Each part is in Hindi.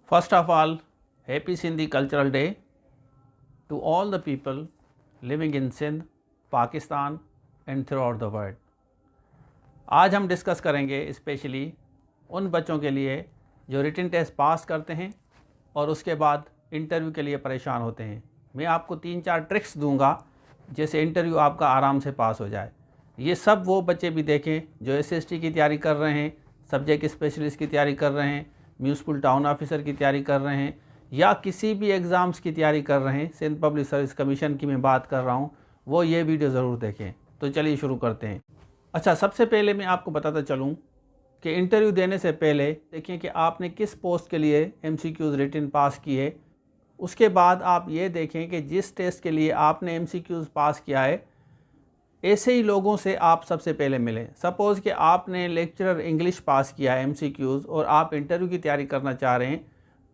First of all, happy Sindhi Cultural Day to all the people living in Sindh, Pakistan and throughout the world. आज हम डिस्कस करेंगे स्पेशली उन बच्चों के लिए जो रिटन टेस्ट पास करते हैं और उसके बाद इंटरव्यू के लिए परेशान होते हैं। मैं आपको 3-4 ट्रिक्स दूंगा जैसे इंटरव्यू आपका आराम से पास हो जाए। ये सब वो बच्चे भी देखें जो एसएसटी की तैयारी कर रहे हैं, सब्जेक्ट स्पेशलिस्ट की तैयारी कर रहे हैं, म्यूनसिपल टाउन ऑफिसर की तैयारी कर रहे हैं या किसी भी एग्ज़ाम्स की तैयारी कर रहे हैं। सिंध पब्लिक सर्विस कमीशन की मैं बात कर रहा हूँ, वो ये वीडियो ज़रूर देखें। तो चलिए शुरू करते हैं। अच्छा, सबसे पहले मैं आपको बताता चलूँ कि इंटरव्यू देने से पहले देखिए कि आपने किस पोस्ट के लिए एमसीक्यूज़ रिटन पास किए। उसके बाद आप ये देखें कि जिस टेस्ट के लिए आपने एमसीक्यूज़ पास किया है ऐसे ही लोगों से आप सबसे पहले मिलें। सपोज़ कि आपने लेक्चरर इंग्लिश पास किया है एमसीक्यूज़ और आप इंटरव्यू की तैयारी करना चाह रहे हैं,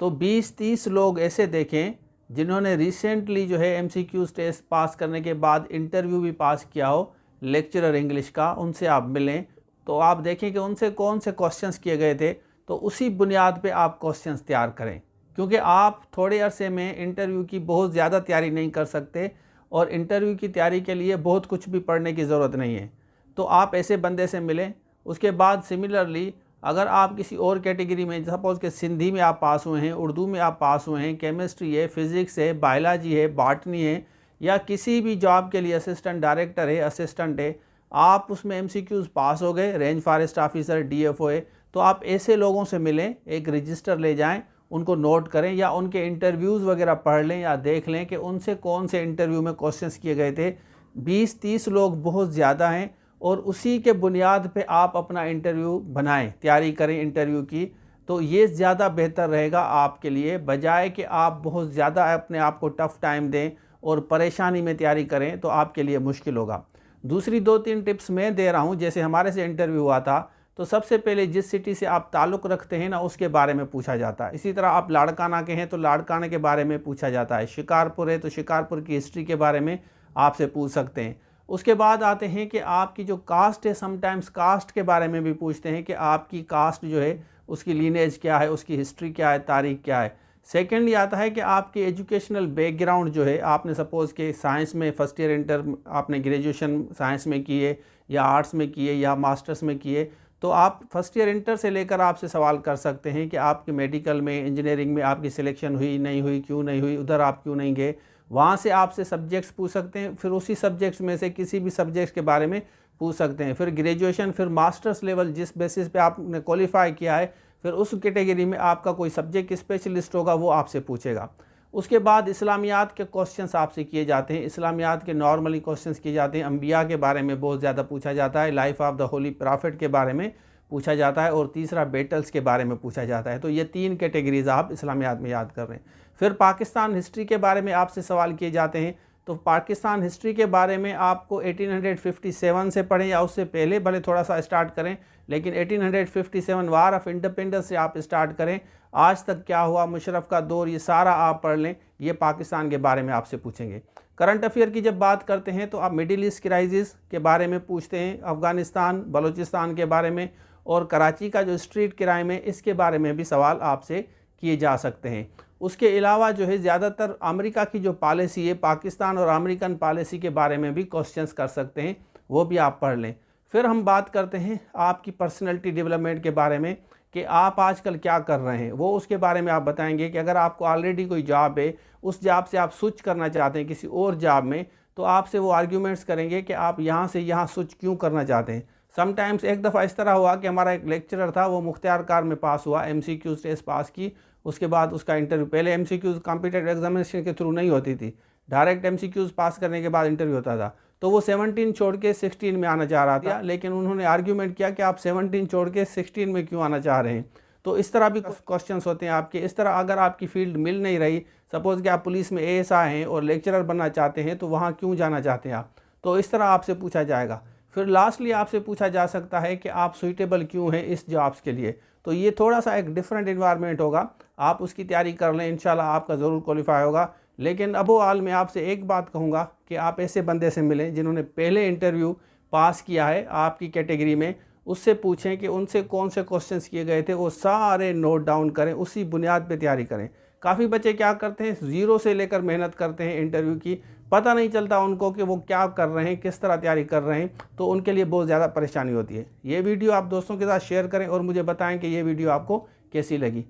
तो 20-30 लोग ऐसे देखें जिन्होंने रिसेंटली जो है एमसीक्यूज़ टेस्ट पास करने के बाद इंटरव्यू भी पास किया हो लेक्चरर इंग्लिश का, उनसे आप मिलें। तो आप देखें कि उनसे कौन से क्वेश्चंस किए गए थे, तो उसी बुनियाद पे आप क्वेश्चंस तैयार करें, क्योंकि आप थोड़े अरसे में इंटरव्यू की बहुत ज़्यादा तैयारी नहीं कर सकते और इंटरव्यू की तैयारी के लिए बहुत कुछ भी पढ़ने की ज़रूरत नहीं है। तो आप ऐसे बंदे से मिलें। उसके बाद सिमिलरली अगर आप किसी और कैटेगरी में, सपोज़ कि सिंधी में आप पास हुए हैं, उर्दू में आप पास हुए हैं, केमिस्ट्री है, फिज़िक्स है, बायोलॉजी है, बॉटनी है या किसी भी जॉब के लिए असिस्टेंट डायरेक्टर है, असिस्टेंट है, आप उसमें एमसीक्यूज़ पास हो गए, रेंज फॉरेस्ट ऑफिसर, डीएफओ है, तो आप ऐसे लोगों से मिलें, एक रजिस्टर ले जाएं, उनको नोट करें या उनके इंटरव्यूज़ वगैरह पढ़ लें या देख लें कि उनसे कौन से इंटरव्यू में क्वेश्चंस किए गए थे। 20-30 लोग बहुत ज़्यादा हैं और उसी के बुनियाद पे आप अपना इंटरव्यू बनाएं, तैयारी करें इंटरव्यू की। तो ये ज़्यादा बेहतर रहेगा आपके लिए, बजाय कि आप बहुत ज़्यादा अपने आप को टफ़ टाइम दें और परेशानी में तैयारी करें, तो आपके लिए मुश्किल होगा। दूसरी 2-3 टिप्स मैं दे रहा हूँ। जैसे हमारे से इंटरव्यू हुआ था, तो सबसे पहले जिस सिटी से आप ताल्लुक़ रखते हैं ना, उसके बारे में पूछा जाता है। इसी तरह आप लाड़काना के हैं तो लाड़काना के बारे में पूछा जाता है, शिकारपुर है तो शिकारपुर की हिस्ट्री के बारे में आपसे पूछ सकते हैं। उसके बाद आते हैं कि आपकी जो कास्ट है, समटाइम्स कास्ट के बारे में भी पूछते हैं कि आपकी कास्ट जो है उसकी लीनेज क्या है, उसकी हिस्ट्री क्या है, तारीख क्या है। सेकेंडली आता है कि आपकी एजुकेशनल बैकग्राउंड जो है, आपने सपोज़ कि साइंस में फर्स्ट ईयर इंटर आपने ग्रेजुएशन साइंस में किए या आर्ट्स में किए या मास्टर्स में किए, तो आप फर्स्ट ईयर इंटर से लेकर आपसे सवाल कर सकते हैं कि आपके मेडिकल में, इंजीनियरिंग में आपकी सिलेक्शन हुई नहीं हुई, क्यों नहीं हुई, उधर आप क्यों नहीं गए। वहाँ से आपसे सब्जेक्ट्स पूछ सकते हैं, फिर उसी सब्जेक्ट्स में से किसी भी सब्जेक्ट्स के बारे में पूछ सकते हैं। फिर ग्रेजुएशन, फिर मास्टर्स लेवल जिस बेसिस पे आपने क्वालिफाई किया है, फिर उस कैटेगरी में आपका कोई सब्जेक्ट स्पेशलिस्ट होगा, वो आपसे पूछेगा। उसके बाद इस्लामियात के क्वेश्चंस आपसे किए जाते हैं। इस्लामियात के नॉर्मली क्वेश्चंस किए जाते हैं। अंबिया के बारे में बहुत ज़्यादा पूछा जाता है, life of the holy prophet के बारे में पूछा जाता है और तीसरा बैटल्स के बारे में पूछा जाता है। तो ये 3 कैटेगरीज आप इस्लामियात में याद कर रहे हैं। फिर पाकिस्तान हिस्ट्री के बारे में आपसे सवाल किए जाते हैं। तो पाकिस्तान हिस्ट्री के बारे में आपको 1857 से पढ़ें या उससे पहले भले थोड़ा सा स्टार्ट करें, लेकिन 1857 वार ऑफ इंडिपेंडेंस से आप स्टार्ट करें। आज तक क्या हुआ, मुशर्रफ का दौर, ये सारा आप पढ़ लें। ये पाकिस्तान के बारे में आपसे पूछेंगे। करंट अफेयर की जब बात करते हैं तो आप मिडिल ईस्ट क्राइसिस के बारे में पूछते हैं, अफ़गानिस्तान, बलूचिस्तान के बारे में और कराची का जो स्ट्रीट क्राइम है इसके बारे में भी सवाल आपसे किए जा सकते हैं। उसके अलावा जो है ज़्यादातर अमेरिका की जो पॉलिसी है, पाकिस्तान और अमेरिकन पॉलिसी के बारे में भी क्वेश्चंस कर सकते हैं, वो भी आप पढ़ लें। फिर हम बात करते हैं आपकी पर्सनैलिटी डेवलपमेंट के बारे में कि आप आजकल क्या कर रहे हैं, वो उसके बारे में आप बताएंगे कि अगर आपको ऑलरेडी कोई जॉब है, उस जॉब से आप स्विच करना चाहते हैं किसी और जॉब में, तो आपसे वो आर्ग्यूमेंट्स करेंगे कि आप यहाँ से यहाँ स्विच क्यों करना चाहते हैं। समटाइम्स एक दफ़ा इस तरह हुआ कि हमारा एक लेक्चरर था, वो मुख्तियार कार में पास हुआ, एमसीक्यूज़ टेस्ट पास की, उसके बाद उसका इंटरव्यू, पहले एमसीक्यूज़ कॉम्पिटेटिव एग्जामिनेशन के थ्रू नहीं होती थी, डायरेक्ट एमसीक्यूज़ पास करने के बाद इंटरव्यू होता था। तो वो 17 छोड़ के 16 में आना चाह रहा था, लेकिन उन्होंने आर्ग्यूमेंट किया कि आप 17 छोड़ के 16 में क्यों आना चाह रहे हैं। तो इस तरह भी क्वेश्चंस होते हैं आपके। इस तरह अगर आपकी फील्ड मिल नहीं रही, सपोज़ कि आप पुलिस में एएसआई हैं और लेक्चरर बनना चाहते हैं, तो वहाँ क्यों जाना चाहते हैं आप, तो इस तरह आपसे पूछा जाएगा। फिर लास्टली आपसे पूछा जा सकता है कि आप सुइटेबल क्यों हैं इस जॉब्स के लिए। तो ये थोड़ा सा एक डिफरेंट इन्वायरमेंट होगा, आप उसकी तैयारी कर लें, इंशाल्लाह आपका ज़रूर क्वालिफाई होगा। लेकिन अबो हाल मैं आपसे एक बात कहूँगा कि आप ऐसे बंदे से मिलें जिन्होंने पहले इंटरव्यू पास किया है आपकी कैटेगरी में, उससे पूछें कि उनसे कौन से क्वेश्चंस किए गए थे, वो सारे नोट डाउन करें, उसी बुनियाद पे तैयारी करें। काफ़ी बच्चे क्या करते हैं, ज़ीरो से लेकर मेहनत करते हैं इंटरव्यू की, पता नहीं चलता उनको कि वो क्या कर रहे हैं, किस तरह तैयारी कर रहे हैं, तो उनके लिए बहुत ज़्यादा परेशानी होती है। ये वीडियो आप दोस्तों के साथ शेयर करें और मुझे बताएं कि ये वीडियो आपको कैसी लगी।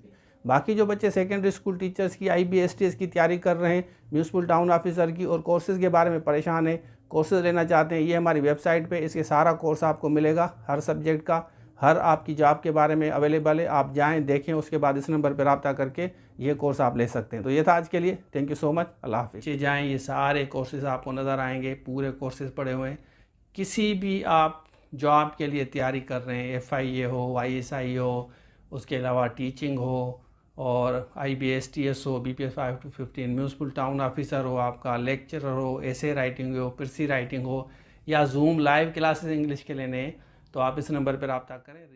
बाकी जो बच्चे सेकेंडरी स्कूल टीचर्स की, IBSTS की तैयारी कर रहे हैं, म्यूनसिपल टाउन ऑफिसर की, और कोर्सेज़ के बारे में परेशान हैं, कोर्सेज़ लेना चाहते हैं, ये हमारी वेबसाइट पे इसके सारा कोर्स आपको मिलेगा, हर सब्जेक्ट का, हर आपकी जॉब के बारे में अवेलेबल है। आप जाएं, देखें, उसके बाद इस नंबर पर रब्ता करके ये कोर्स आप ले सकते हैं। तो ये था आज के लिए, थैंक यू सो मच, अल्लाह हाफिज़। जाएँ, ये सारे कोर्सेज़ आपको नज़र आएंगे, पूरे कोर्सेज़ पड़े हुए हैं। किसी भी आप जॉब के लिए तैयारी कर रहे हैं, FIA हो, ISI हो, उसके अलावा टीचिंग हो, और IBSTS हो, BPS 5 to 15, municipal town officer हो, आपका लेक्चरर हो, एसे राइटिंग हो, पिरसी राइटिंग हो, या जूम लाइव क्लासेस इंग्लिश के लेने हैं, तो आप इस नंबर पर रब्ता करें।